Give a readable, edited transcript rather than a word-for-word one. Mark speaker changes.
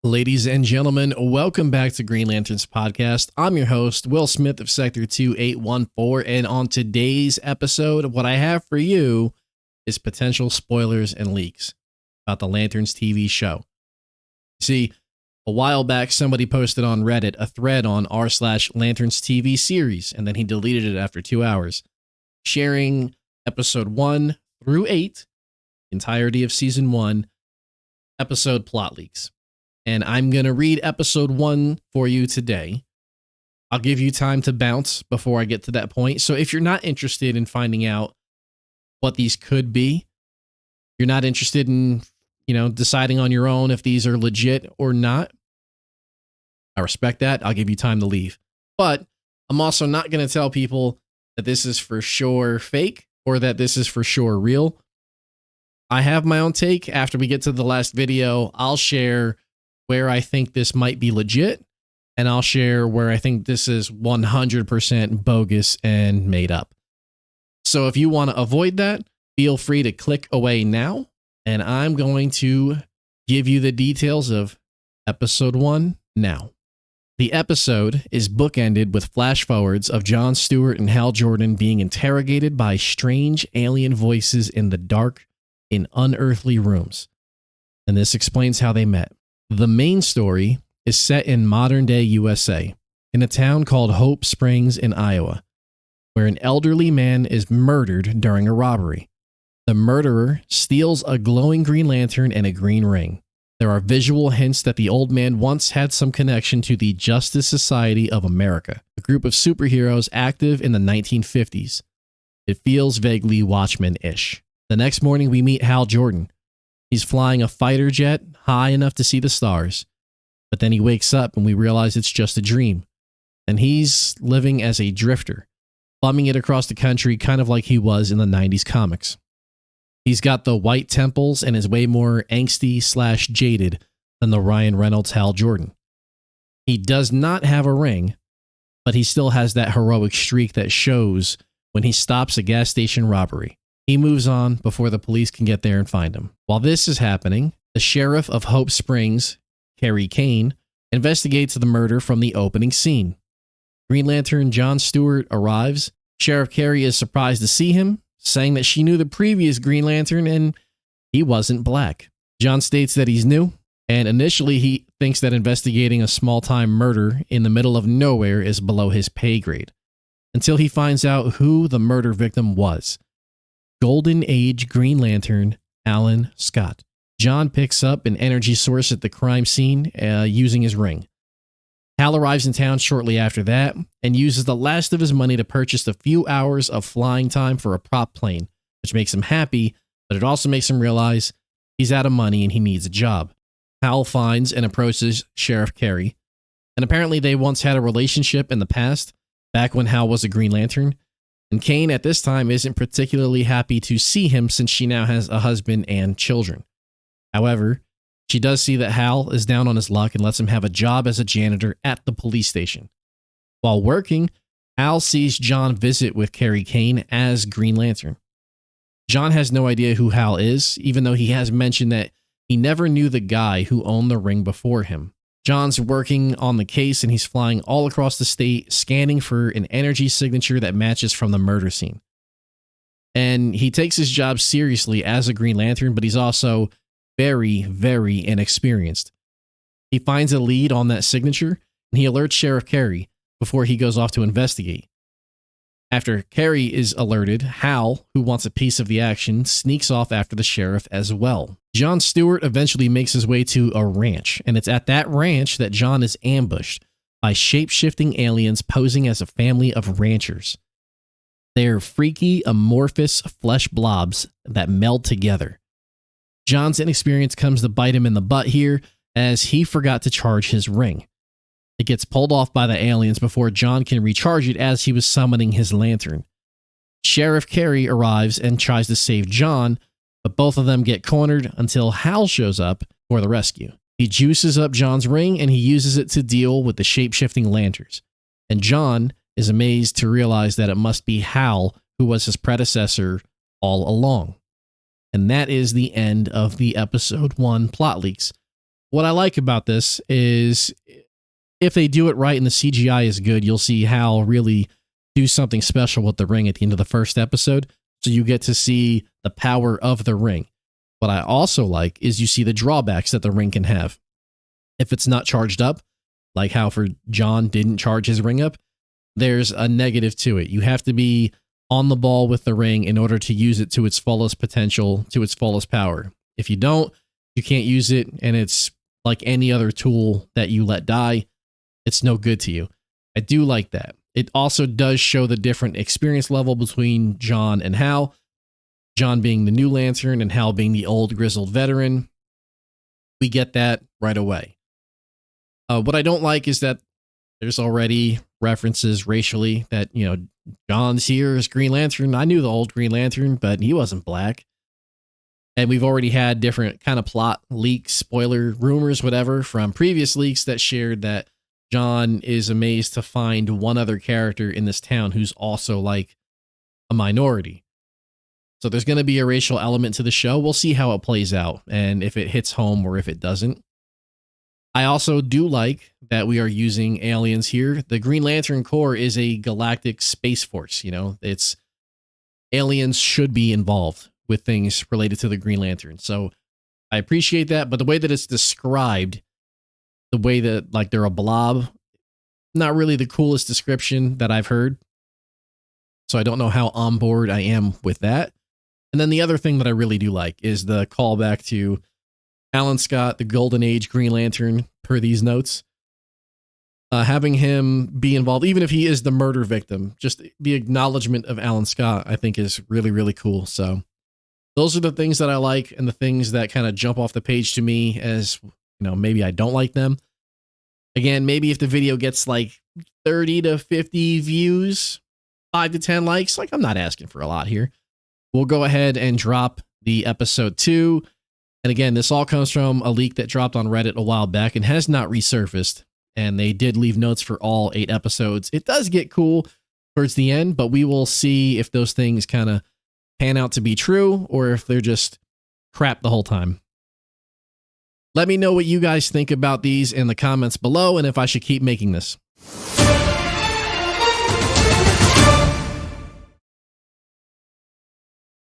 Speaker 1: Ladies and gentlemen, welcome back to Green Lanterns Podcast. I'm your host, Will Smith of Sector 2814, and on today's episode, what I have for you is potential spoilers and leaks about the Lanterns TV show. See, a while back, somebody posted on Reddit a thread on r/Lanterns TV series, and then he deleted it after 2 hours, sharing episode 1 through 8, entirety of season 1, episode plot leaks. And I'm going to read episode 1 for you today. I'll give you time to bounce before I get to that point. So if you're not interested in finding out what these could be, you're not interested in, deciding on your own if these are legit or not, I respect that. I'll give you time to leave. But I'm also not going to tell people that this is for sure fake or that this is for sure real. I have my own take. After we get to the last video, I'll share where I think this might be legit, and I'll share where I think this is 100% bogus and made up. So if you want to avoid that, feel free to click away now, and I'm going to give you the details of episode 1 now. The episode is bookended with flash forwards of John Stewart and Hal Jordan being interrogated by strange alien voices in the dark in unearthly rooms. And this explains how they met. The main story is set in modern-day USA, in a town called Hope Springs in Iowa, where an elderly man is murdered during a robbery. The murderer steals a glowing green lantern and a green ring. There are visual hints that the old man once had some connection to the Justice Society of America, a group of superheroes active in the 1950s. It feels vaguely Watchmen-ish. The next morning, we meet Hal Jordan. He's flying a fighter jet high enough to see the stars, but then he wakes up and we realize it's just a dream. And he's living as a drifter, bumming it across the country kind of like he was in the 90s comics. He's got the white temples and is way more angsty/jaded than the Ryan Reynolds Hal Jordan. He does not have a ring, but he still has that heroic streak that shows when he stops a gas station robbery. He moves on before the police can get there and find him. While this is happening, the sheriff of Hope Springs, Carrie Kane, investigates the murder from the opening scene. Green Lantern John Stewart arrives. Sheriff Carrie is surprised to see him, saying that she knew the previous Green Lantern and he wasn't black. John states that he's new, and initially he thinks that investigating a small-time murder in the middle of nowhere is below his pay grade, until he finds out who the murder victim was. Golden Age Green Lantern Alan Scott. John picks up an energy source at the crime scene using his ring. Hal arrives in town shortly after that and uses the last of his money to purchase a few hours of flying time for a prop plane, which makes him happy, but it also makes him realize he's out of money and he needs a job. Hal finds and approaches Sheriff Carey, and apparently they once had a relationship in the past, back when Hal was a Green Lantern. And Kane at this time isn't particularly happy to see him since she now has a husband and children. However, she does see that Hal is down on his luck and lets him have a job as a janitor at the police station. While working, Hal sees John visit with Carrie Kane as Green Lantern. John has no idea who Hal is, even though he has mentioned that he never knew the guy who owned the ring before him. John's working on the case and he's flying all across the state, scanning for an energy signature that matches from the murder scene. And he takes his job seriously as a Green Lantern, but he's also very, very inexperienced. He finds a lead on that signature and he alerts Sheriff Carey before he goes off to investigate. After Carey is alerted, Hal, who wants a piece of the action, sneaks off after the sheriff as well. John Stewart eventually makes his way to a ranch, and it's at that ranch that John is ambushed by shape-shifting aliens posing as a family of ranchers. They're freaky, amorphous flesh blobs that meld together. John's inexperience comes to bite him in the butt here, as he forgot to charge his ring. It gets pulled off by the aliens before John can recharge it as he was summoning his lantern. Sheriff Carey arrives and tries to save John, but both of them get cornered until Hal shows up for the rescue. He juices up John's ring and he uses it to deal with the shape-shifting lanterns. And John is amazed to realize that it must be Hal who was his predecessor all along. And that is the end of the episode 1 plot leaks. What I like about this is if they do it right and the CGI is good, you'll see Hal really do something special with the ring at the end of the first episode. So you get to see the power of the ring. What I also like is you see the drawbacks that the ring can have. If it's not charged up, like how for John didn't charge his ring up, there's a negative to it. You have to be on the ball with the ring in order to use it to its fullest potential, to its fullest power. If you don't, you can't use it, and it's like any other tool that you let die. It's no good to you. I do like that. It also does show the different experience level between John and Hal. John being the new Lantern and Hal being the old grizzled veteran. We get that right away. What I don't like is that there's already references racially that, John's here as Green Lantern. I knew the old Green Lantern, but he wasn't black. And we've already had different kind of plot leaks, spoiler rumors, whatever, from previous leaks that shared that John is amazed to find one other character in this town who's also like a minority. So there's going to be a racial element to the show. We'll see how it plays out and if it hits home or if it doesn't. I also do like that we are using aliens here. The Green Lantern Corps is a galactic space force. It's aliens should be involved with things related to the Green Lantern. So I appreciate that. But the way that it's described, the way that like they're a blob, not really the coolest description that I've heard. So I don't know how on board I am with that. And then the other thing that I really do like is the callback to Alan Scott, the Golden Age Green Lantern, per these notes. Having him be involved, even if he is the murder victim, just the acknowledgement of Alan Scott, I think is really, really cool. So those are the things that I like and the things that kind of jump off the page to me as, maybe I don't like them. Again, maybe if the video gets like 30 to 50 views, 5 to 10 likes, like I'm not asking for a lot here. We'll go ahead and drop the episode 2. And again, this all comes from a leak that dropped on Reddit a while back and has not resurfaced. And they did leave notes for all 8 episodes. It does get cool towards the end, but we will see if those things kind of pan out to be true or if they're just crap the whole time. Let me know what you guys think about these in the comments below and if I should keep making this.